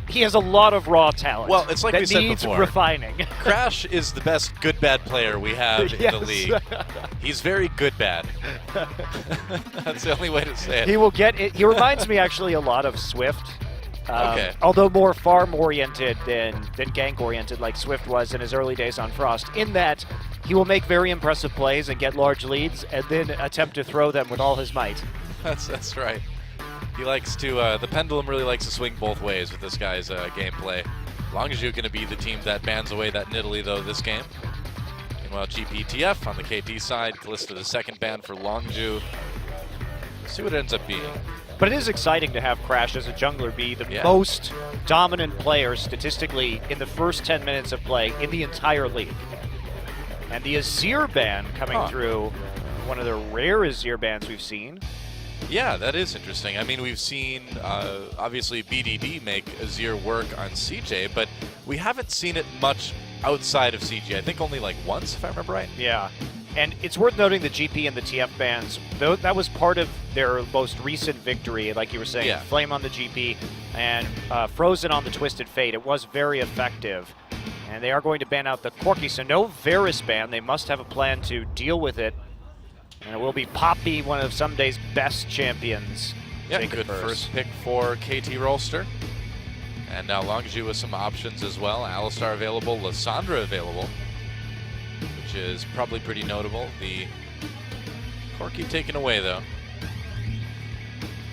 he has a lot of raw talent. Well, it's like that we said needs before. refining. Crash is the best good-bad player we have in the league. He's very good-bad. That's the only way to say it. He will get it. He reminds me actually a lot of Swift. Okay. Although more farm-oriented than gank-oriented like Swift was in his early days on Frost, in that he will make very impressive plays and get large leads and then attempt to throw them with all his might. That's right. He likes to, the pendulum really likes to swing both ways with this guy's gameplay. Longzhu going to be the team that bans away that Nidalee, though, this game. Meanwhile, GPTF on the KT side, Callista the second ban for Longzhu. Let's see what it ends up being. But it is exciting to have Crash as a jungler be the most dominant player statistically in the first 10 minutes of play in the entire league. And the Azir ban coming through, one of the rare Azir bans we've seen. Yeah, that is interesting. I mean, we've seen, obviously, BDD make Azir work on CJ, but we haven't seen it much outside of CJ. I think only like once, if I remember right. Yeah. And it's worth noting the GP and the TF bans, though that was part of their most recent victory, like you were saying, Flame on the GP and Frozen on the Twisted Fate. It was very effective. And they are going to ban out the Corki, so no Varus ban. They must have a plan to deal with it. And it will be Poppy, one of Sunday's best champions. Yeah, good first pick for KT Rolster. And now Longzhu with some options as well. Alistar available, Lissandra available, which is probably pretty notable. The Corki taken away, though.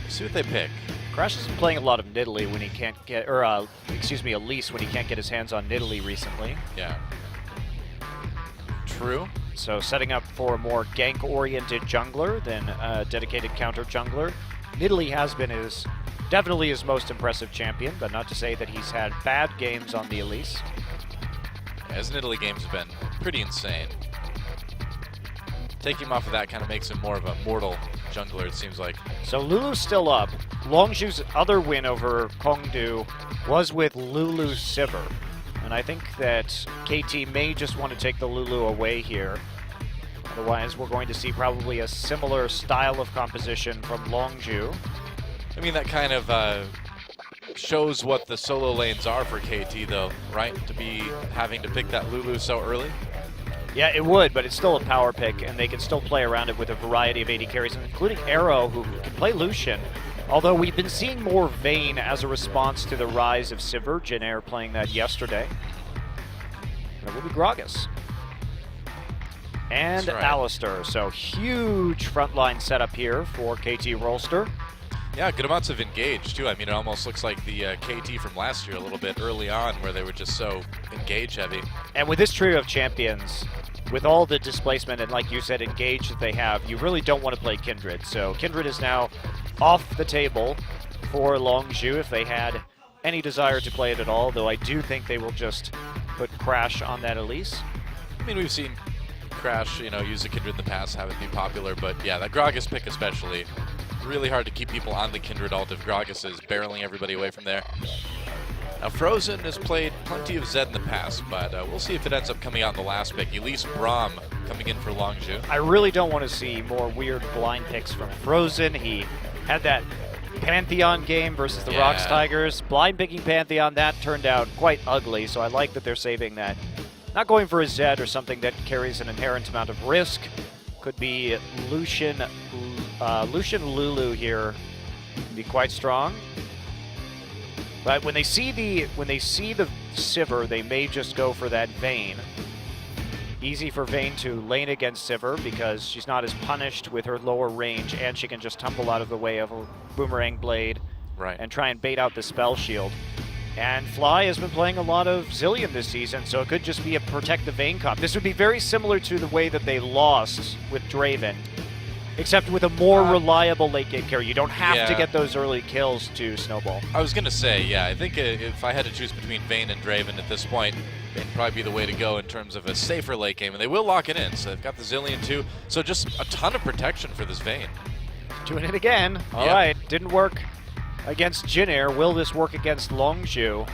Let's see what they pick. Crash has been playing a lot of Nidalee when he can't get, or excuse me, Elise when he can't get his hands on Nidalee recently. Yeah. True. So setting up for a more gank-oriented jungler than a dedicated counter jungler. Nidalee has been definitely his most impressive champion, but not to say that he's had bad games on the Elise. His Nidalee games have been pretty insane. Taking him off of that kind of makes him more of a mortal jungler, it seems like. So Lulu's still up. Longzhu's other win over Kongdu was with Lulu Sivir. And I think that KT may just want to take the Lulu away here. Otherwise, we're going to see probably a similar style of composition from Longzhu. I mean, that kind of shows what the solo lanes are for KT, though, right? To be having to pick that Lulu so early. Yeah, it would, but it's still a power pick, and they can still play around it with a variety of AD carries, including Arrow, who can play Lucian. Although we've been seeing more Vayne as a response to the rise of Sivir. Jinair playing that yesterday. And it will be Gragas. And Alistar. So huge frontline setup here for KT Rolster. Yeah, good amounts of engage, too. I mean, it almost looks like the KT from last year a little bit early on, where they were just so engage heavy. And with this trio of champions, with all the displacement and, like you said, engage that they have, you really don't want to play Kindred. So Kindred is now off the table for Longzhu if they had any desire to play it at all, though I do think they will just put Crash on that Elise. I mean, we've seen Crash, use the Kindred in the past, have it be popular, but yeah, that Gragas pick especially, really hard to keep people on the Kindred ult if Gragas is barreling everybody away from there. Now, Frozen has played plenty of Zed in the past, but we'll see if it ends up coming out in the last pick. Elise Braum coming in for Longzhu. I really don't want to see more weird blind picks from Frozen. He had that Pantheon game versus the Rocks Tigers. Blind picking Pantheon, that turned out quite ugly, so I like that they're saving that. Not going for a Zed or something that carries an inherent amount of risk. Could be Lucian Lulu here. Be quite strong. But when they see the Sivir, they may just go for that Vayne. Easy for Vayne to lane against Sivir because she's not as punished with her lower range, and she can just tumble out of the way of a boomerang blade and try and bait out the spell shield. And Fly has been playing a lot of Zilean this season, so it could just be a protect the Vayne comp. This would be very similar to the way that they lost with Draven, except with a more reliable late game carry. You don't have to get those early kills to snowball. I was going to say, yeah, I think if I had to choose between Vayne and Draven at this point, Vayne would probably be the way to go in terms of a safer late game. And they will lock it in, so they've got the Zilean too. So just a ton of protection for this Vayne. Doing it again. All right, didn't work against Jinair. Will this work against Longzhu?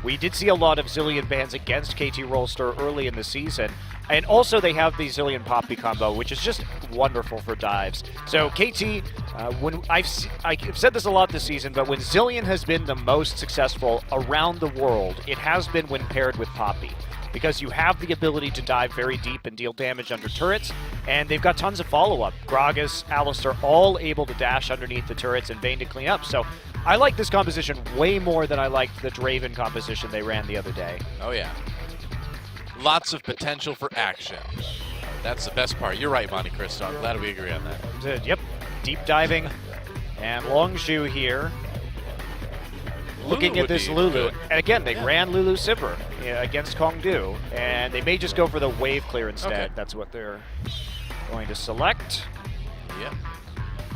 We did see a lot of Zilean bans against KT Rolster early in the season. And also they have the Zilean Poppy combo, which is just wonderful for dives. So KT, when I've said this a lot this season, but when Zilean has been the most successful around the world, it has been when paired with Poppy, because you have the ability to dive very deep and deal damage under turrets, and they've got tons of follow-up. Gragas, Alistar, all able to dash underneath the turrets and Vayne to clean up. So I like this composition way more than I liked the Draven composition they ran the other day. Oh, yeah. Lots of potential for action. That's the best part. You're right, Monte Cristo. I'm glad we agree on that. Yep, deep diving. And Longzhu here. Looking at this Lulu, and again, they ran Lulu Sivir against Kongdu, and they may just go for the wave clear instead. Okay. That's what they're going to select. Yeah.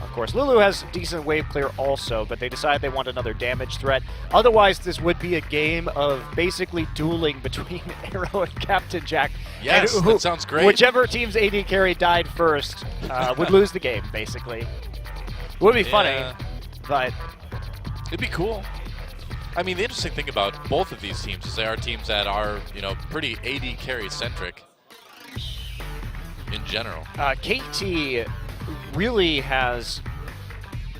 Of course, Lulu has decent wave clear also, but they decide they want another damage threat. Otherwise, this would be a game of basically dueling between Arrow and Captain Jack. Yes, and that sounds great. Whichever team's AD carry died first would lose the game, basically. Would be funny, but it'd be cool. I mean, the interesting thing about both of these teams is they are teams that are, pretty AD carry centric in general. KT really has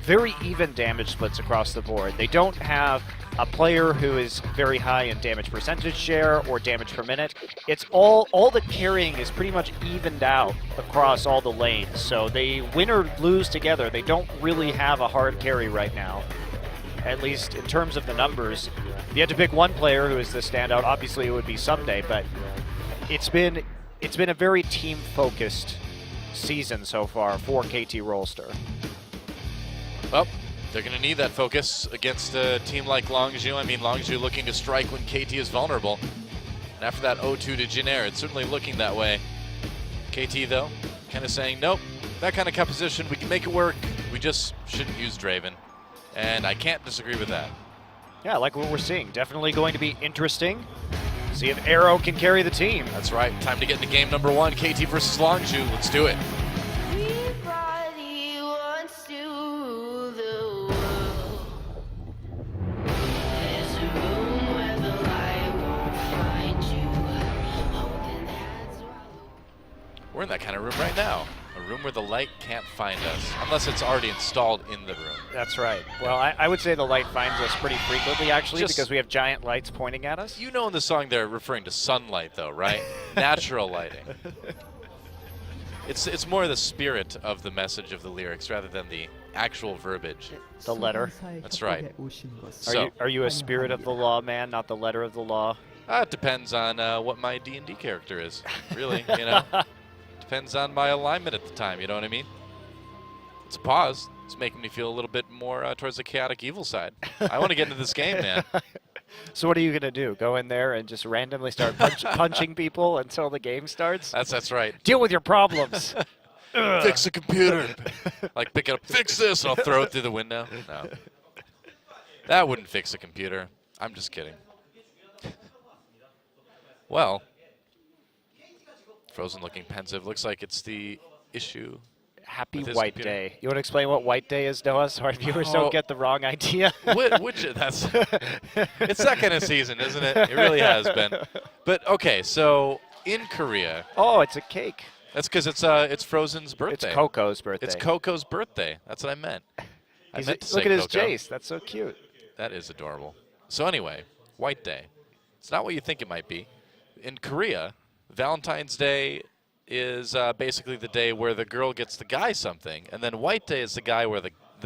very even damage splits across the board. They don't have a player who is very high in damage percentage share or damage per minute. It's all the carrying is pretty much evened out across all the lanes. So they win or lose together. They don't really have a hard carry right now, at least in terms of the numbers. If you had to pick one player who is the standout, obviously it would be Someday, but it's been a very team-focused season so far for KT Rolster. Well, they're going to need that focus against a team like Longzhu. I mean, Longzhu looking to strike when KT is vulnerable. And after that 0-2 to Jinair, it's certainly looking that way. KT, though, kind of saying, nope, that kind of composition, we can make it work. We just shouldn't use Draven. And I can't disagree with that. Yeah, I like what we're seeing. Definitely going to be interesting. See if Arrow can carry the team. That's right. Time to get into game number 1. KT versus Longzhu. Let's do it. Everybody wants to rule the world. There's a room where the light won't find you. Holding hands while We're in that kind of room right now. A room where the light can't find us, unless it's already installed in the room. That's right. Well, I would say the light finds us pretty frequently, actually, Just- because we have giant lights pointing at us. You know in the song they're referring to sunlight, though, right? Natural lighting. It's more the spirit of the message of the lyrics rather than the actual verbiage. The letter. That's right. Are you a spirit of the law, man, not the letter of the law? It depends on what my D&D character is, really, Depends on my alignment at the time, you know what I mean? It's a pause. It's making me feel a little bit more towards the chaotic evil side. I want to get into this game, man. So what are you going to do? Go in there and just randomly start punching people until the game starts? That's right. Deal with your problems. Fix the computer. Like pick it up, fix this, and I'll throw it through the window. No. That wouldn't fix the computer. I'm just kidding. Well, Frozen looking pensive. Looks like it's the issue. Happy with his White computer. Day. You want to explain what White Day is, Noah, so our viewers don't get the wrong idea? It's that kind of season, isn't it? It really has been. But okay, so in Korea, Oh, it's a cake. that's because it's Frozen's birthday. It's Coco's birthday. It's Coco's birthday. That's what I meant. I meant to say Look at his Coco. Jace. That's so cute. That is adorable. So anyway, White Day. It's not what you think it might be. In Korea, Valentine's Day is basically the day where the girl gets the guy something, and then White Day is the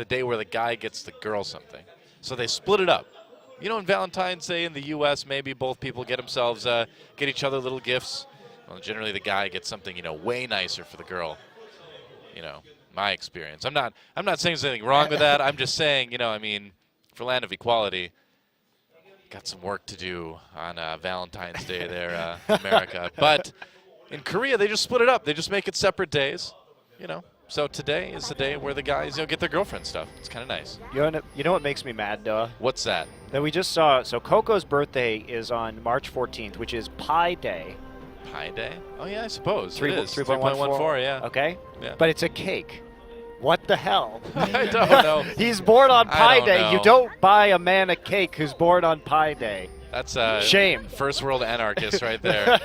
day where the guy gets the girl something. So they split it up. In Valentine's Day in the U.S., maybe both people get each other little gifts. Well, generally the guy gets something way nicer for the girl. My experience. I'm not saying there's anything wrong with that. I'm just saying, for land of equality, got some work to do on Valentine's Day there, America. But in Korea, they just split it up. They just make it separate days, So today is the day where the guys, get their girlfriend stuff. It's kind of nice. You know what makes me mad, Noah? What's that? That we just saw. So Coco's birthday is on March 14th, which is Pi Day. Pi Day? Oh, yeah, I suppose. Three- it is. 3.14, yeah. Okay? Yeah. But it's a cake. What the hell? I don't know. He's born on I Pi don't Day. know. You don't buy a man a cake who's born on Pi Day. That's shame. First world anarchist right there.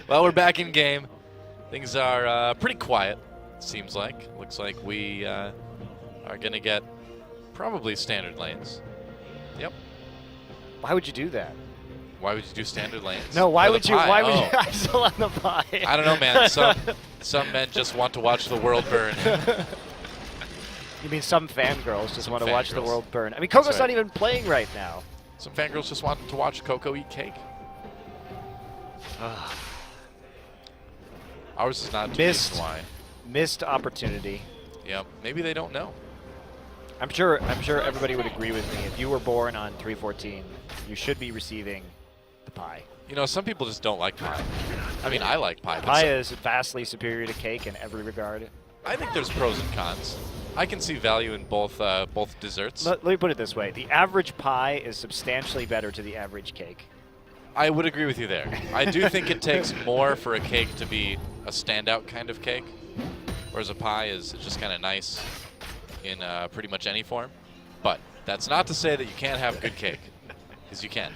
Well, we're back in game. Things are pretty quiet, seems like. Looks like we are going to get probably standard lanes. Yep. Why would you do that? Why would you do standard lanes? No, why For the would you? pie. Why would Oh. you? I'm still on the pie. I don't know, man. Some men just want to watch the world burn. You mean some fangirls just want to watch the fangirls. world burn? I mean, Coco's That's not right. even playing right now. Some fangirls just want to watch Coco eat cake. Ours is not the reason why. Missed opportunity. Yep. Maybe they don't know. I'm sure everybody would agree with me. If you were born on 314, you should be receiving the pie. You know, some people just don't like pie. I mean, I like pie. But Pie is vastly superior to cake in every regard. I think there's pros and cons. I can see value in both desserts. Let me put it this way. The average pie is substantially better to the average cake. I would agree with you there. I do think it takes more for a cake to be a standout kind of cake, whereas a pie is just kind of nice in pretty much any form. But that's not to say that you can't have good cake, because you can.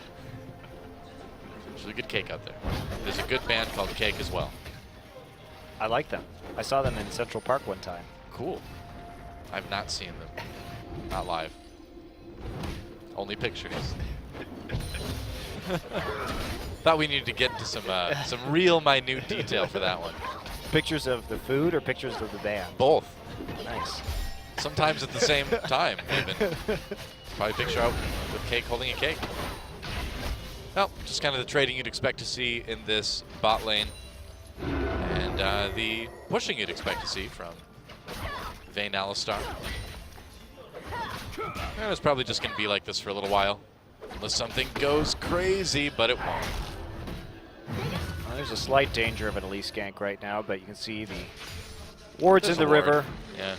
There's really good cake out there. There's a good band called Cake as well. I like them. I saw them in Central Park one time. Cool. I've not seen them. Not live. Only pictures. Thought we needed to get to some real minute detail for that one. Pictures of the food or pictures of the band? Both. Nice. Sometimes at the same time, even. Probably picture out with Cake holding a cake. Well, just kind of the trading you'd expect to see in this bot lane. And the pushing you'd expect to see from Vayne Alistar. And it's probably just going to be like this for a little while. Unless something goes crazy, but it won't. Well, there's a slight danger of an Elise gank right now, but you can see the wards There's in the a ward. river. Yeah.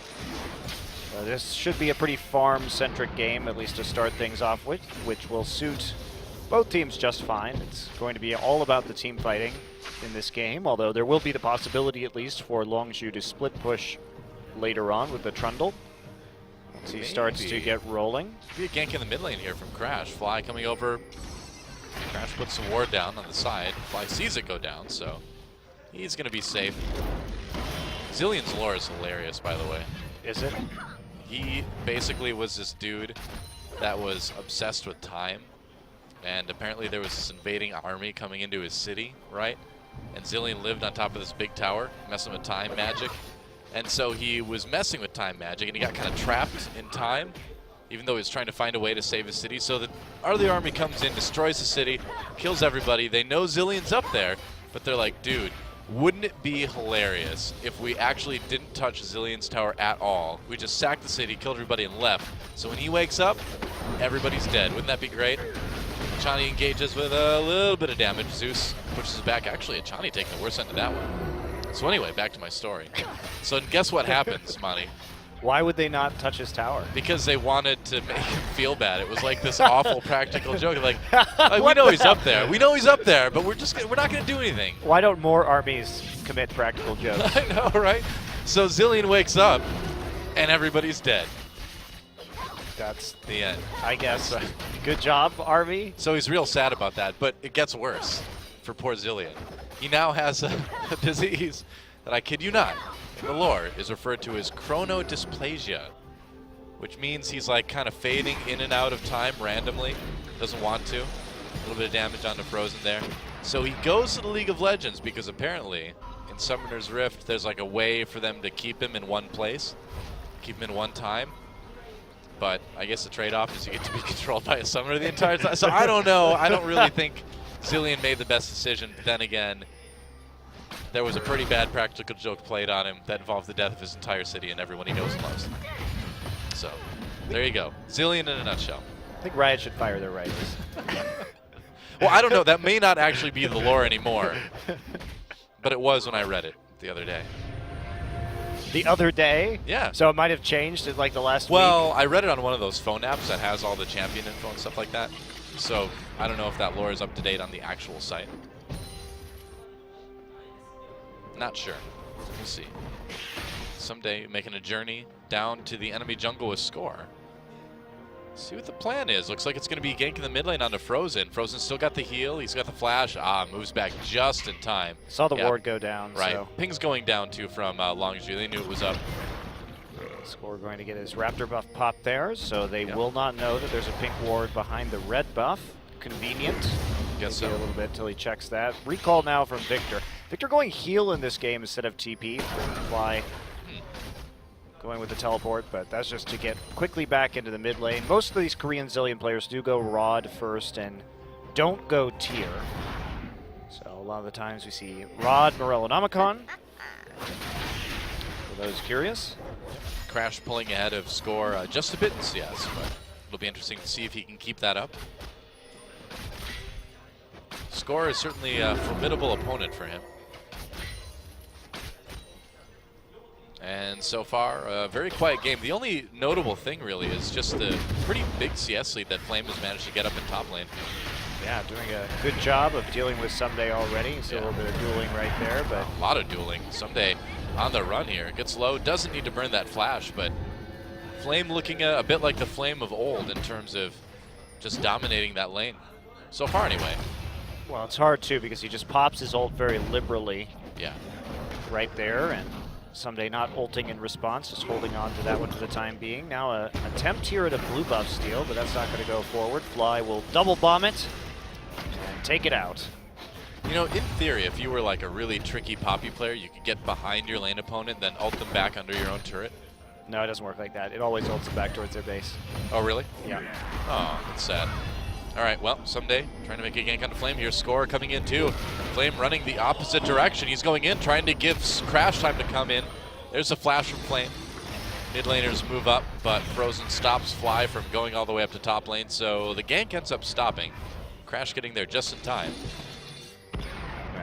This should be a pretty farm-centric game, at least to start things off with, which will suit both teams just fine. It's going to be all about the team fighting in this game, although there will be the possibility, at least, for Longzhu to split push later on with the Trundle. Once he starts to get rolling. Be a gank in the mid lane here from Crash. Fly coming over. Crash puts some ward down on the side. Fly sees it go down, so he's going to be safe. Zillion's lore is hilarious, by the way. Is it? He basically was this dude that was obsessed with time. And apparently there was this invading army coming into his city, right? And Zillion lived on top of this big tower, messing with time magic. And so he was messing with time magic, and he got kind of trapped in time, even though he was trying to find a way to save his city. So the other army comes in, destroys the city, kills everybody. They know Zillion's up there, but they're like, dude, wouldn't it be hilarious if we actually didn't touch Zillion's tower at all? We just sacked the city, killed everybody, and left. So when he wakes up, everybody's dead. Wouldn't that be great? Achani engages with a little bit of damage. Zeus pushes it back. Actually, Achani taking the worst end of that one. So anyway, back to my story. So guess what happens, Monty? Why would they not touch his tower? Because they wanted to make him feel bad. It was like this awful practical joke. Like we What know the he's hell? up there. We know he's up there, but we're not going to do anything. Why don't more armies commit practical jokes? I know, right? So Zillion wakes up, and everybody's dead. That's, The end. I guess. That's right. Good job, Army. So he's real sad about that, but it gets worse for poor Zillion. He now has a disease that, I kid you not, in the lore is referred to as chronodysplasia, which means he's like kind of fading in and out of time randomly. Doesn't want to. A little bit of damage onto Frozen there. So he goes to the League of Legends because apparently in Summoner's Rift there's like a way for them to keep him in one place, keep him in one time. But I guess the trade-off is you get to be controlled by a summoner the entire time. So I don't know. I don't really think Zillion made the best decision. But then again, there was a pretty bad practical joke played on him that involved the death of his entire city and everyone he knows and loves. So there you go. Zillion in a nutshell. I think Riot should fire their writers. Well, I don't know. That may not actually be the lore anymore. But it was when I read it the other day. The other day? Yeah. So it might have changed in like the last Well, I read it on one of those phone apps that has all the champion info and stuff like that. So I don't know if that lore is up to date on the actual site. Not sure. We'll see. Someday making a journey down to the enemy jungle with Score. See what the plan is. Looks like it's going to be ganking the mid lane onto Frozen. Frozen still got the heal. He's got the flash. Moves back just in time. Saw the ward go down. Right. So. Ping's going down too from Longzhu. They knew it was up. Score going to get his Raptor buff pop there, so they will not know that there's a pink ward behind the red buff. Convenient. Guess so. A little bit till he checks that. Recall now from Victor. Victor going heal in this game instead of TP. Fly going with the teleport, but that's just to get quickly back into the mid lane. Most of these Korean Zillion players do go Rod first and don't go tier. So a lot of the times we see Rod, Morellonomicon. For those curious. Crash pulling ahead of Score just a bit in CS, but it'll be interesting to see if he can keep that up. Score is certainly a formidable opponent for him. And so far, a very quiet game. The only notable thing really is just the pretty big CS lead that Flame has managed to get up in top lane. Yeah, doing a good job of dealing with Someday already. So a little bit of dueling right there, but a lot of dueling. Someday on the run here. Gets low, doesn't need to burn that flash, but Flame looking a bit like the Flame of old in terms of just dominating that lane. So far anyway. Well, it's hard too because he just pops his ult very liberally. Yeah. Right there, and Someday not ulting in response, just holding on to that one for the time being. Now a attempt here at a blue buff steal, but that's not going to go forward. Fly will double bomb it and take it out. You know, in theory, if you were like a really tricky Poppy player, you could get behind your lane opponent, then ult them back under your own turret. No, it doesn't work like that. It always ults them back towards their base. Oh, really? Yeah. Oh, that's sad. All right, well, Someday trying to make a gank on the Flame here. Score coming in too. Flame running the opposite direction. He's going in, trying to give Crash time to come in. There's a flash from Flame. Mid laners move up, but Frozen stops Fly from going all the way up to top lane, so the gank ends up stopping. Crash getting there just in time.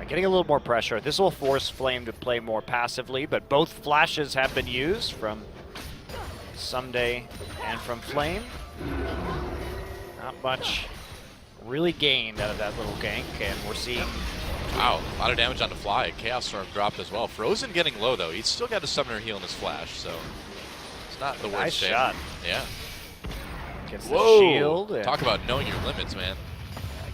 Getting a little more pressure. This will force Flame to play more passively, but both flashes have been used from Someday and from Flame. Not much really gained out of that little gank, and we're seeing... Wow, a lot of damage on the Fly. Chaos Storm dropped as well. Frozen getting low, though. He's still got a Summoner heal in his flash, so it's not the worst nice shot. Yeah. Gets Whoa. the shield. Talk about knowing your limits, man.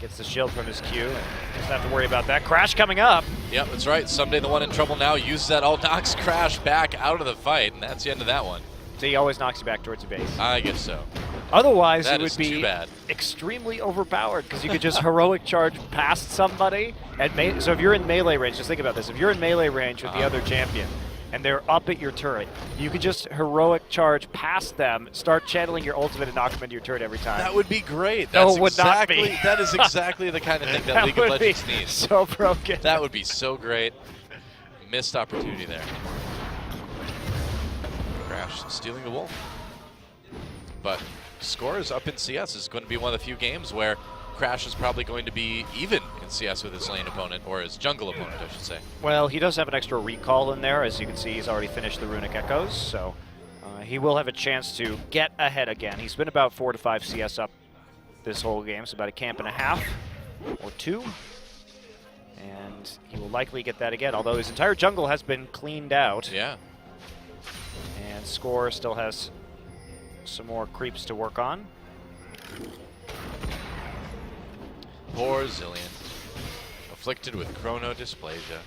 Gets the shield from his Q. Doesn't have to worry about that. Crash coming up. Yep, that's right. Someday the one in trouble now uses that ult, knocks Crash back out of the fight, and that's the end of that one. So he always knocks you back towards the base. I guess so. Otherwise, that it would be extremely overpowered because you could just heroic charge past somebody. So if you're in melee range, just think about this. If you're in melee range with the other champion and they're up at your turret, you could just heroic charge past them, start channeling your ultimate and knock them into your turret every time. That would be great. No, That's it would not be. That is exactly the kind of thing that League of Legends needs. So broken. That would be so great. Missed opportunity there. Crash stealing the wolf. But Scores up in CS is going to be one of the few games where Crash is probably going to be even in CS with his lane opponent, or his jungle opponent, I should say. Well, he does have an extra recall in there. As you can see, he's already finished the Runic Echoes, so he will have a chance to get ahead again. He's been about 4 to 5 CS up this whole game, so about a camp and a half or 2. And he will likely get that again, although his entire jungle has been cleaned out. Yeah. And Score still has some more creeps to work on. Poor Zillion. Afflicted with chronodysplasia.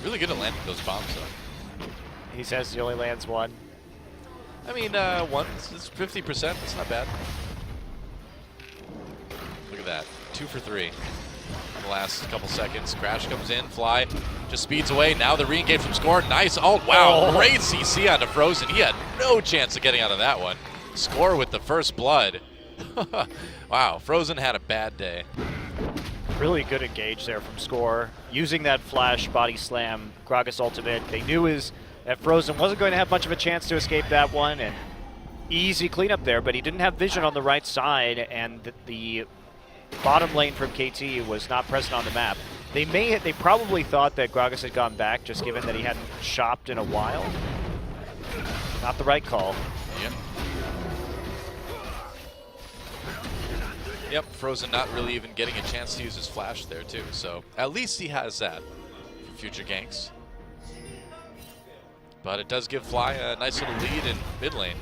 Really good at landing those bombs, though. He says he only lands one. I mean, one, it's 50%. It's not bad. Look at that. 2 for 3. In the last couple seconds, Crash comes in, Fly just speeds away. Now the re-engage from Score. Nice ult. Wow, great CC onto Frozen. He had no chance of getting out of that one. Score with the first blood. Wow, Frozen had a bad day. Really good engage there from Score. Using that flash body slam, Gragas ultimate. They knew that Frozen wasn't going to have much of a chance to escape that one, and easy cleanup there, but he didn't have vision on the right side, and the bottom lane from KT was not present on the map. They probably thought that Gragas had gone back, just given that he hadn't shopped in a while. Not the right call. Yep. Yep, Frozen not really even getting a chance to use his flash there too, so at least he has that for future ganks. But it does give Fly a nice little lead in mid lane.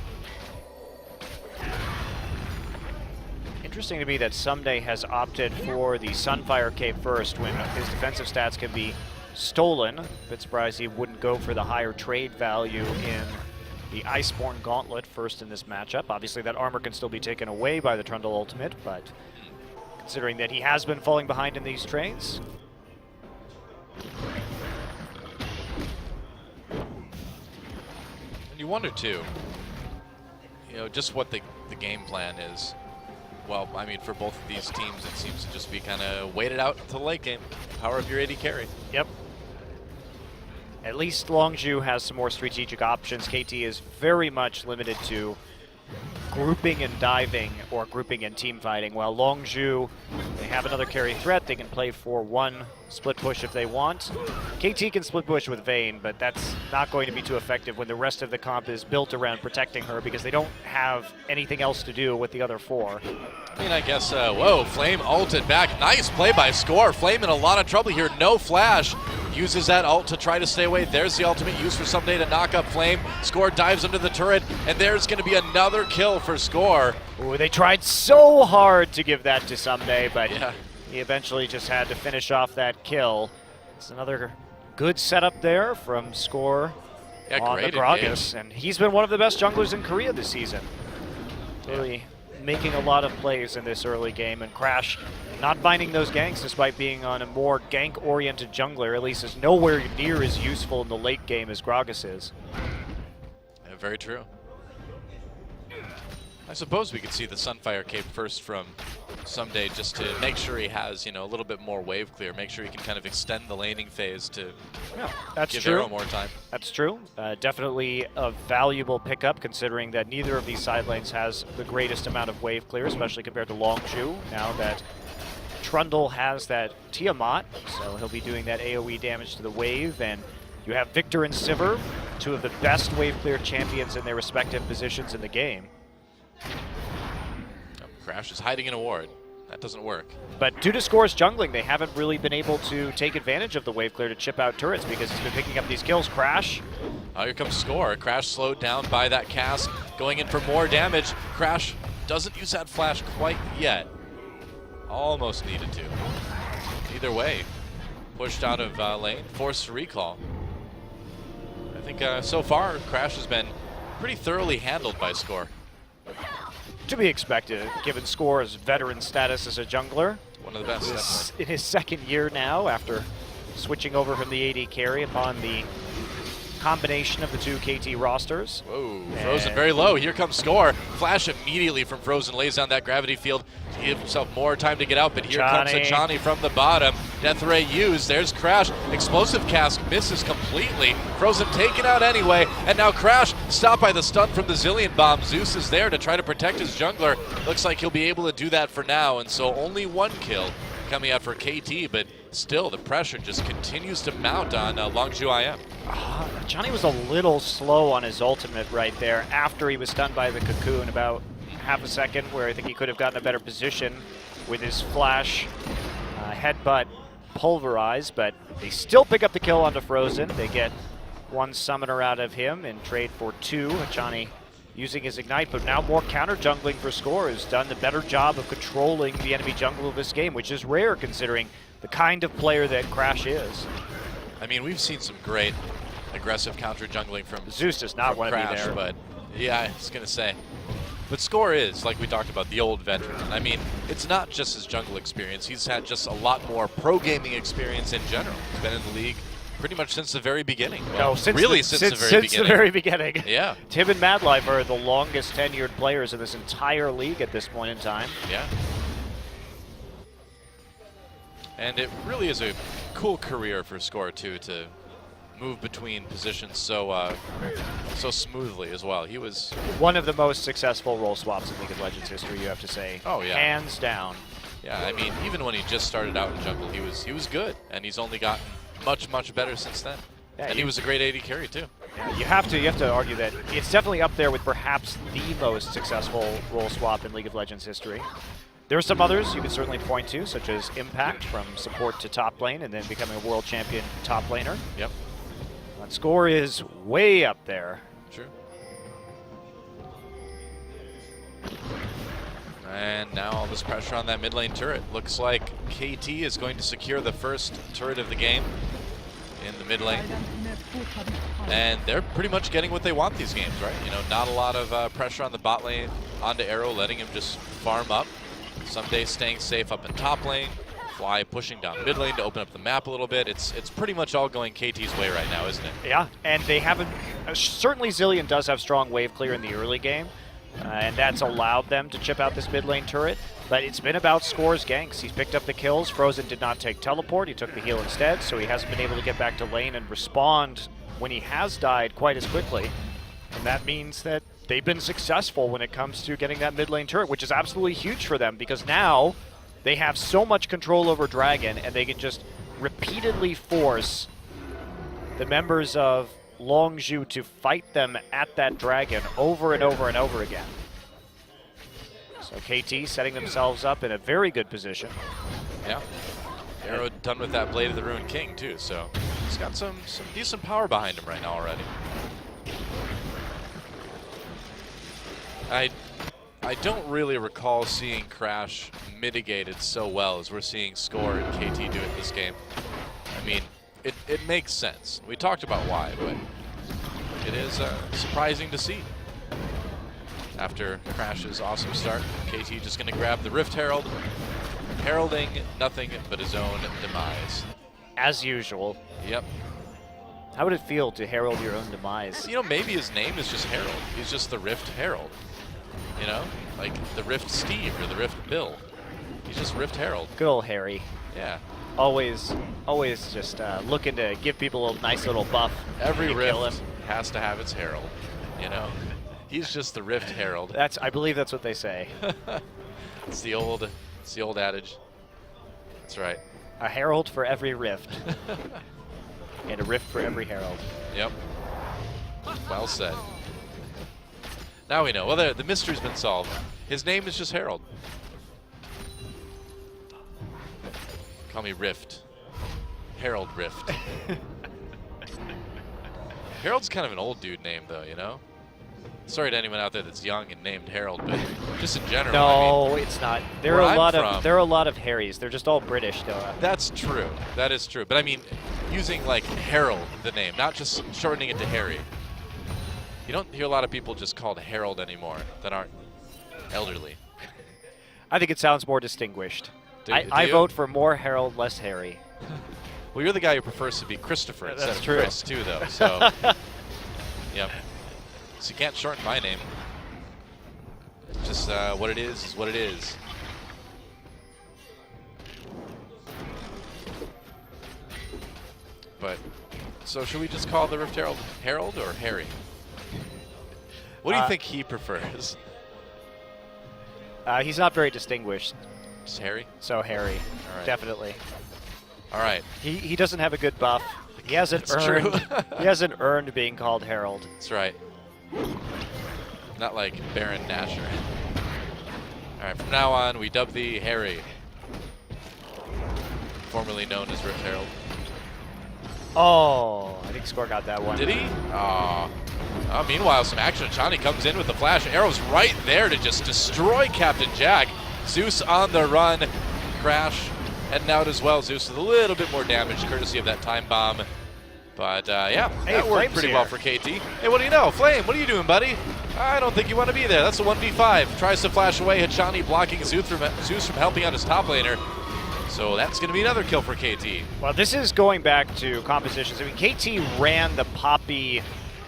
Interesting to me that Someday has opted for the Sunfire Cape first when his defensive stats can be stolen. A bit surprised he wouldn't go for the higher trade value in the Iceborne Gauntlet first in this matchup. Obviously that armor can still be taken away by the Trundle ultimate, but considering that he has been falling behind in these trades. And you wonder too, you know, just what the game plan is. Well, I mean, for both of these teams, it seems to just be kind of waited out until the late game. Power of your AD carry. Yep. At least Longzhu has some more strategic options. KT is very much limited to grouping and diving or grouping and team fighting, while Longzhu, they have another carry threat. They can play for one split push if they want. KT can split push with Vayne, but that's not going to be too effective when the rest of the comp is built around protecting her because they don't have anything else to do with the other four. I mean, I guess, whoa, Flame ulted back. Nice play by Score. Flame in a lot of trouble here. No flash. Uses that ult to try to stay away. There's the ultimate used for Someday to knock up Flame. Score dives under the turret, and there's going to be another kill for Score. Ooh, they tried so hard to give that to Someday, but yeah, he eventually just had to finish off that kill. It's another good setup there from Score on the Gragas, and he's been one of the best junglers in Korea this season. Really making a lot of plays in this early game, and Crash not finding those ganks despite being on a more gank-oriented jungler, at least is nowhere near as useful in the late game as Gragas is. Yeah, very true. I suppose we could see the Sunfire Cape first from Someday just to make sure he has, you know, a little bit more wave clear, make sure he can kind of extend the laning phase to give Arrow more time. That's true. Definitely a valuable pickup considering that neither of these side lanes has the greatest amount of wave clear, especially compared to Longzhu, now that Trundle has that Tiamat, so he'll be doing that AoE damage to the wave, and you have Victor and Sivir, two of the best wave clear champions in their respective positions in the game. Crash is hiding in a ward. That doesn't work. But due to Score's jungling, they haven't really been able to take advantage of the wave clear to chip out turrets because he's been picking up these kills. Crash. Oh, here comes Score. Crash slowed down by that cast, going in for more damage. Crash doesn't use that flash quite yet. Almost needed to. Either way, pushed out of lane, forced to recall. I think so far, Crash has been pretty thoroughly handled by Score. To be expected, given Score's veteran status as a jungler. One of the best, definitely. In his second year now, after switching over from the AD carry upon the combination of the two KT rosters. Whoa, Frozen very low. Here comes Score. Flash immediately from Frozen, lays down that gravity field to give himself more time to get out, but here comes Achani from the bottom. Death Ray used. There's Crash. Explosive Cask misses completely. Frozen taken out anyway, and now Crash stopped by the stun from the Zillion Bomb. Zeus is there to try to protect his jungler. Looks like he'll be able to do that for now, and so only one kill coming out for KT, but still the pressure just continues to mount on Longzhu IM. Johnny was a little slow on his ultimate right there after he was stunned by the cocoon, about half a second, where I think he could have gotten a better position with his flash headbutt pulverized, but they still pick up the kill onto Frozen. They get one summoner out of him in trade for two. Johnny using his Ignite, but now more counter jungling for Score, has done the better job of controlling the enemy jungle of this game, which is rare considering the kind of player that Crash is. I mean, we've seen some great aggressive counter jungling from Zeus does not want to be there. But yeah, I was going to say. But Score is, like we talked about, the old veteran. I mean, it's not just his jungle experience. He's had just a lot more pro gaming experience in general. He's been in the league pretty much since the very beginning. Well, since the very beginning. Yeah. Tim and Madlife are the longest tenured players in this entire league at this point in time. Yeah. And it really is a cool career for Score, too, to move between positions so smoothly as well. He was one of the most successful role swaps in League of Legends history, you have to say. Oh, yeah. Hands down. Yeah, I mean, even when he just started out in jungle, he was good, and he's only gotten much better since then. Yeah, and he was a great AD carry too. Yeah, you have to argue that it's definitely up there with perhaps the most successful role swap in League of Legends history. There are some others you can certainly point to, such as Impact from support to top lane and then becoming a world champion top laner. Yep. Score is way up there. True. And now all this pressure on that mid lane turret. Looks like KT is going to secure the first turret of the game in the mid lane. And they're pretty much getting what they want these games, right? You know, not a lot of pressure on the bot lane onto Arrow, letting him just farm up. Some days staying safe up in top lane. Fly pushing down mid lane to open up the map a little bit. It's pretty much all going KT's way right now, isn't it? Yeah, and they haven't. Certainly, Zilean does have strong wave clear in the early game, and that's allowed them to chip out this mid lane turret. But it's been about Score's ganks. He's picked up the kills. Frozen did not take teleport. He took the heal instead, so he hasn't been able to get back to lane and respond when he has died quite as quickly. And that means that they've been successful when it comes to getting that mid lane turret, which is absolutely huge for them because now they have so much control over Dragon and they can just repeatedly force the members of Longzhu to fight them at that Dragon over and over and over again. So KT setting themselves up in a very good position. Yeah. Arrow done with that Blade of the Ruined King too, so he's got some decent power behind him right now already. I don't really recall seeing Crash mitigated so well as we're seeing Score and KT do it this game. I mean, it makes sense. We talked about why, but it is surprising to see. After Crash's awesome start, KT just going to grab the Rift Herald, heralding nothing but his own demise. As usual. Yep. How would it feel to herald your own demise? You know, maybe his name is just Herald. He's just the Rift Herald. You know, like the Rift Steve or the Rift Bill. He's just Rift Herald. Good old Harry. Yeah. Always just looking to give people a nice little buff. Every when you kill Rift him. has to have its Herald. You know, he's just the Rift Herald. I believe that's what they say. It's the old adage. That's right. A herald for every rift. And a rift for every herald. Yep. Well said. Now we know. Well, the mystery's been solved. His name is just Herald. Call me Rift. Herald Rift. Harold's kind of an old dude name, though, you know? Sorry to anyone out there that's young and named Harold, but just in general. No, I mean, it's not. There are a lot of Harrys. They're just all British, though. That's true. That is true. But I mean, using like Harold, the name, not just shortening it to Harry. You don't hear a lot of people just called Harold anymore that aren't elderly. I think it sounds more distinguished. Do I you? vote for more Harold, less Harry. Well, you're the guy who prefers to be Christopher instead That's of true. Chris, too, though. So, yep. So you can't shorten my name. Just what it is what it is. But, so should we just call the Rift Herald Harold or Harry? What do you think he prefers? He's not very distinguished, Just Harry? so Harry, All right. definitely. All right. He doesn't have a good buff. He hasn't That's true. he hasn't earned being called Harold. That's right. Not like Baron Nashor. All right, from now on, we dub thee Harry, formerly known as Rift Herald. Oh, I think Score got that one. Did he? Meanwhile, some action. Chani comes in with the flash. Arrow's right there to just destroy Captain Jack. Zeus on the run. Crash heading out as well. Zeus with a little bit more damage, courtesy of that time bomb. But yeah, Hey, that worked Flame's pretty here. well for KT. Hey, what do you know? Flame, what are you doing, buddy? I don't think you want to be there. That's a 1v5. Tries to flash away. Hachani blocking Zeus from helping out his top laner. So that's going to be another kill for KT. Well, this is going back to compositions. I mean, KT ran the Poppy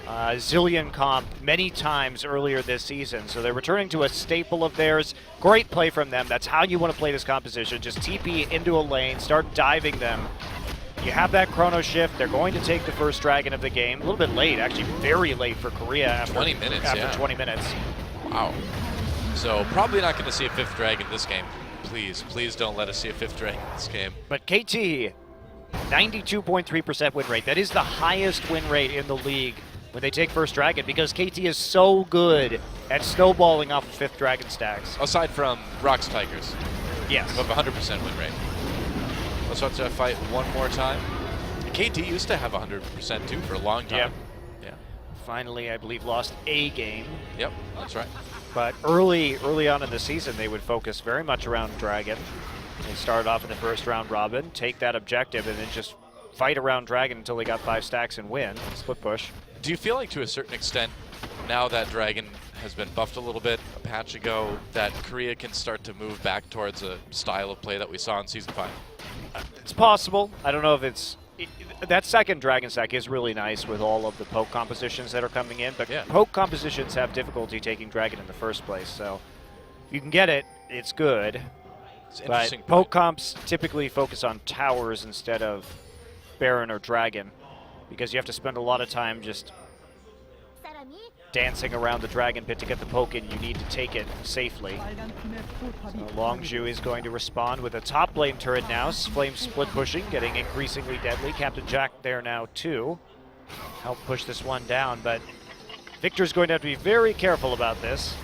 Zilean comp many times earlier this season, so they're returning to a staple of theirs. Great play from them. That's how you want to play this composition. Just TP into a lane, start diving them. You have that chrono shift. They're going to take the first dragon of the game. A little bit late, actually very late for Korea after 20 minutes, after yeah. 20 minutes. Wow. So probably not going to see a fifth dragon this game. Please don't let us see a fifth dragon this game. But KT, 92.3% win rate. That is the highest win rate in the league when they take first dragon because KT is so good at snowballing off of fifth dragon stacks. Aside from Rocks Tigers, Yes. who have 100% win rate. Let's watch that fight one more time. KT used to have 100% too for a long time. Yep. Yeah. Finally, I believe, lost a game. Yep, that's right. But early on in the season, they would focus very much around Dragon. They started off in the first round robin, take that objective, and then just fight around Dragon until they got 5 stacks and win. Split push. Do you feel like to a certain extent, now that Dragon has been buffed a little bit a patch ago, that Korea can start to move back towards a style of play that we saw in Season 5? It's possible. I don't know if it's... That second Dragon stack is really nice with all of the poke compositions that are coming in, but Yeah. poke compositions have difficulty taking Dragon in the first place, so if you can get it, it's good. It's an But interesting poke point. comps typically focus on towers instead of Baron or Dragon, because you have to spend a lot of time just dancing around the Dragon pit to get the poke in. You need to take it safely. So Longzhu is going to respond with a top lane turret now. Flame split pushing, getting increasingly deadly. Captain Jack there now too. Help push this one down, but Victor's going to have to be very careful about this.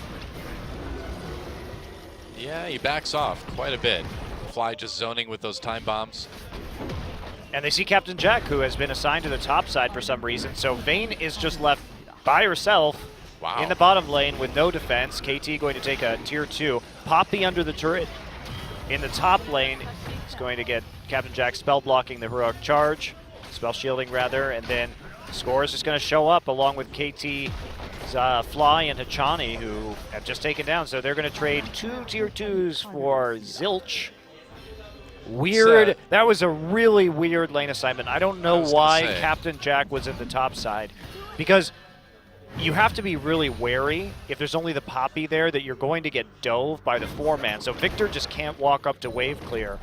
Yeah, he backs off quite a bit. Fly just zoning with those time bombs. And they see Captain Jack, who has been assigned to the top side for some reason. So Vayne is just left by herself Wow. in the bottom lane with no defense. KT going to take a tier 2. Poppy under the turret in the top lane is going to get Captain Jack spell blocking the heroic charge, spell shielding rather, and then Score is just going to show up along with KT, Fly, and Hachani, who have just taken down. So they're going to trade 2 tier 2s for Zilch. Weird. That was a really weird lane assignment. I don't know I was why gonna say. Captain Jack was in the top side, because you have to be really wary if there's only the Poppy there that you're going to get dove by the 4-man. So Victor just can't walk up to wave clear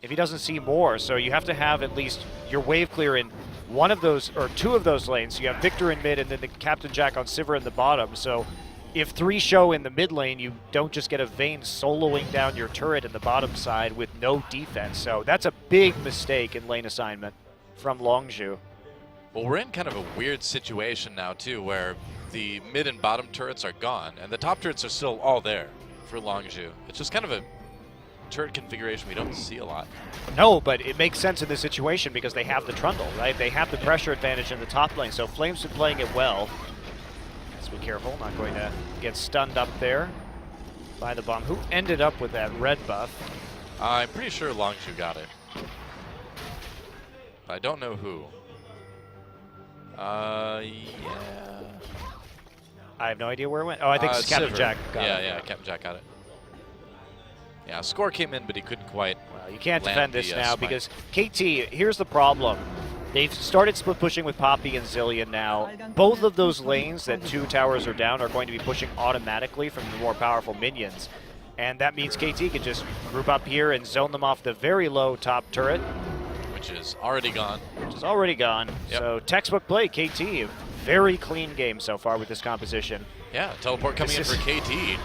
if he doesn't see more. So you have to have at least your wave clear in one of those or 2 of those lanes. So you have Victor in mid and then the Captain Jack on Sivir in the bottom. So if 3 show in the mid lane, you don't just get a Vayne soloing down your turret in the bottom side with no defense. So that's a big mistake in lane assignment from Longzhu. Well, we're in kind of a weird situation now, too, where the mid and bottom turrets are gone, and the top turrets are still all there for Longzhu. It's just kind of a turret configuration we don't see a lot. No, but it makes sense in this situation because they have the Trundle, right? They have the pressure advantage in the top lane, so Flame's been playing it well. Let's be careful, not going to get stunned up there by the bomb. Who ended up with that red buff? I'm pretty sure Longzhu got it. But I don't know who. Yeah. I have no idea where it went. Oh, I think it's Captain Sivir. Jack got it. Yeah, Captain Jack got it. Yeah, Score came in, but he couldn't quite. Well, you can't land defend this the, now smite. because KT, here's the problem. They've started split pushing with Poppy and Zillion now. Both of those lanes that 2 towers are down are going to be pushing automatically from the more powerful minions. And that means KT can just group up here and zone them off the very low top turret, Which is already gone. which is already gone. Yep. So textbook play, KT. Very clean game so far with this composition. Yeah, teleport coming in This for KT.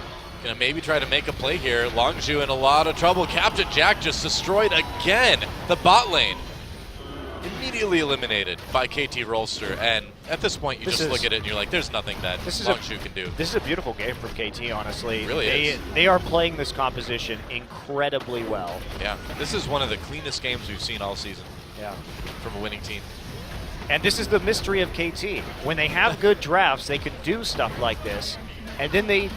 Gonna maybe try to make a play here. Longzhu in a lot of trouble. Captain Jack just destroyed again the bot lane. Immediately eliminated by KT Rolster. And at this point, you This just is- look at it and you're like, there's nothing that This is Longzhu can do. This is a beautiful game from KT, honestly. It really is. They are playing this composition incredibly well. Yeah, this is one of the cleanest games we've seen all season Yeah. from a winning team. And this is the mystery of KT. When they have good drafts, they can do stuff like this. And then they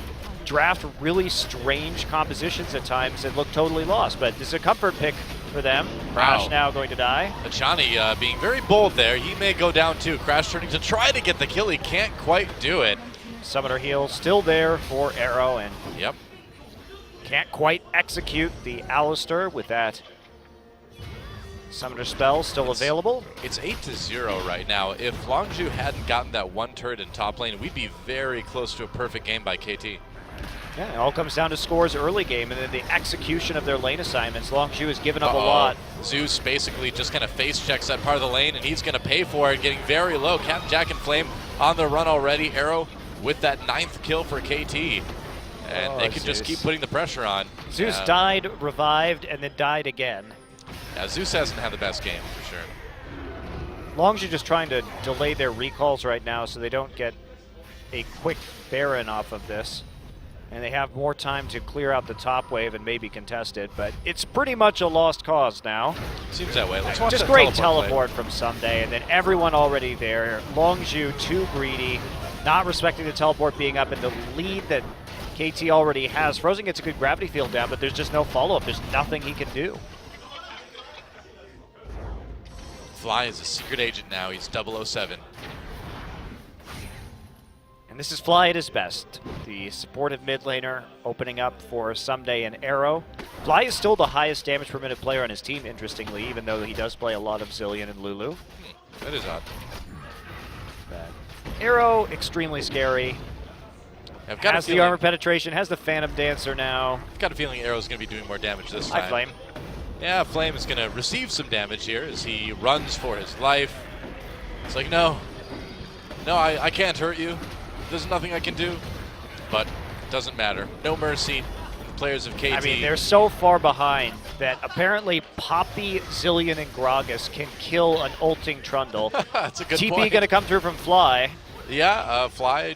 draft really strange compositions at times and look totally lost. But this is a comfort pick for them. Crash Wow. now going to die. Hachani being very bold there. He may go down too. Crash turning to try to get the kill. He can't quite do it. Summoner heal still there for Arrow and Yep. can't quite execute the Alistair with that Summoner spell still available. It's 8-0 right now. If Longzhu hadn't gotten that 1 turret in top lane, we'd be very close to a perfect game by KT. Yeah, it all comes down to Scores early game and then the execution of their lane assignments. Longzhu has given up a lot. Zeus basically just kind of face checks that part of the lane, and he's going to pay for it, getting very low. Captain Jack and Flame on the run already. Arrow with that 9th kill for KT. And they can just Zeus. keep putting the pressure on. Zeus died, revived, and then died again. Yeah, Zeus hasn't had the best game for sure. Longzhu just trying to delay their recalls right now so they don't get a quick Baron off of this. and they have more time to clear out the top wave and maybe contest it, but it's pretty much a lost cause now. Seems that way. Let's watch Just that great teleport teleport from Someday, and then everyone already there. Longzhu too greedy, not respecting the teleport being up, and the lead that KT already has. Frozen gets a good gravity field down, but there's just no follow-up. There's nothing he can do. Fly is a secret agent now. He's 007. And this is Fly at his best. The supportive mid laner opening up for Someday and Arrow. Fly is still the highest damage per minute player on his team, interestingly, even though he does play a lot of Zilean and Lulu. That is odd. But Arrow, extremely scary. I've got Has the armor penetration, has the Phantom Dancer now. I've got a feeling Arrow's going to be doing more damage this time. Hi, Flame. Yeah, Flame is going to receive some damage here as he runs for his life. It's like, no, I can't hurt you. There's nothing I can do. But it doesn't matter. No mercy. The players of KT. I mean, they're so far behind that apparently Poppy, Zilean, and Gragas can kill an ulting Trundle. That's a good TP point. going to come through from Fly. Yeah, Fly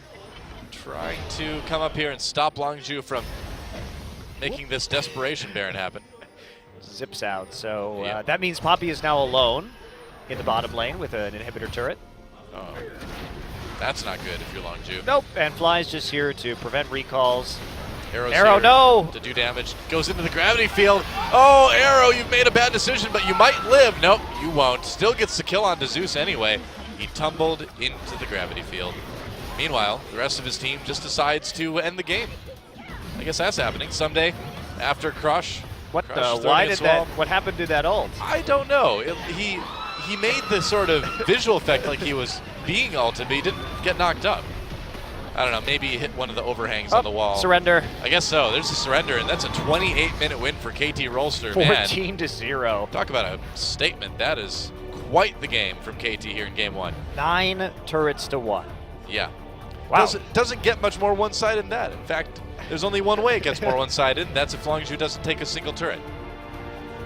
trying to come up here and stop Longzhu from making this Desperation Baron happen. Zips out. So Yeah. that means Poppy is now alone in the bottom lane with an inhibitor turret. Oh, that's not good if you're Longzhu. Nope. And Fly's just here to prevent recalls. Arrow's Arrow, here no! to do damage. Goes into the gravity field. Oh, Arrow, you've made a bad decision, but you might live. Nope, you won't. Still gets the kill onto Zeus anyway. He tumbled into the gravity field. Meanwhile, the rest of his team just decides to end the game. I guess that's happening someday after Crush. What Crush the? Why throwing did a swamp. that? What happened to that ult? I don't know. He made the sort of visual effect like he was being ulted, but he didn't get knocked up. I don't know. Maybe he hit one of the overhangs on the wall. Surrender. I guess so. There's a surrender, and that's a 28-minute win for KT Rolster. Man, 14-0. talk about a statement. That is quite the game from KT here in Game 1. 9 turrets to 1. Yeah. Wow. Doesn't get much more one-sided than that. In fact, there's only one way it gets more one-sided, and that's if Longzhu doesn't take a single turret.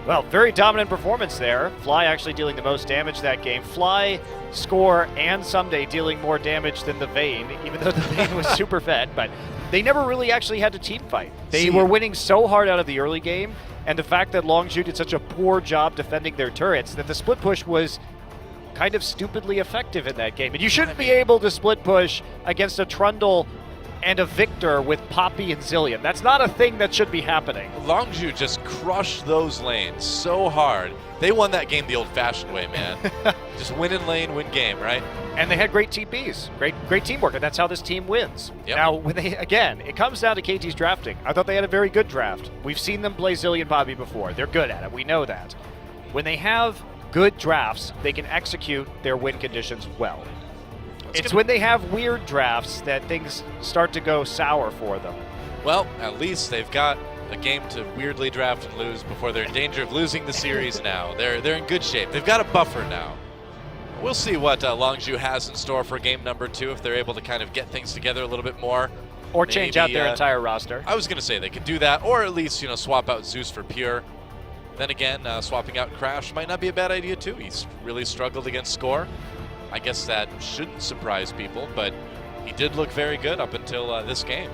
Well, very dominant performance there. Fly actually dealing the most damage that game. Fly, Score, and Someday dealing more damage than the Vayne, even though the Vayne was super fed, but they never really actually had to team fight. They were winning so hard out of the early game, and the fact that Longzhu did such a poor job defending their turrets that the split push was kind of stupidly effective in that game. And you shouldn't be able to split push against a Trundle and a Victor with Poppy and Zilean. That's not a thing that should be happening. Longzhu just crushed those lanes so hard. They won that game the old-fashioned way, man. Just win in lane, win game, right? And they had great TPs, great teamwork, and that's how this team wins. Yep. Now, again, it comes down to KT's drafting. I thought they had a very good draft. We've seen them play Zilean Poppy before. They're good at it. We know that. When they have good drafts, they can execute their win conditions well. It's when they have weird drafts that things start to go sour for them. Well, at least they've got a game to weirdly draft and lose before they're in danger of losing the series now. They're in good shape. They've got a buffer now. We'll see what Longzhu has in store for game number 2 if they're able to kind of get things together a little bit more. Or change out their entire roster. I was going to say they could do that, or at least swap out Zeus for Pure. Then again, swapping out Crash might not be a bad idea too. He's really struggled against Score. I guess that shouldn't surprise people, but he did look very good up until this game.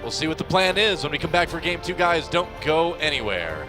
We'll see what the plan is when we come back for Game 2, guys. Don't go anywhere.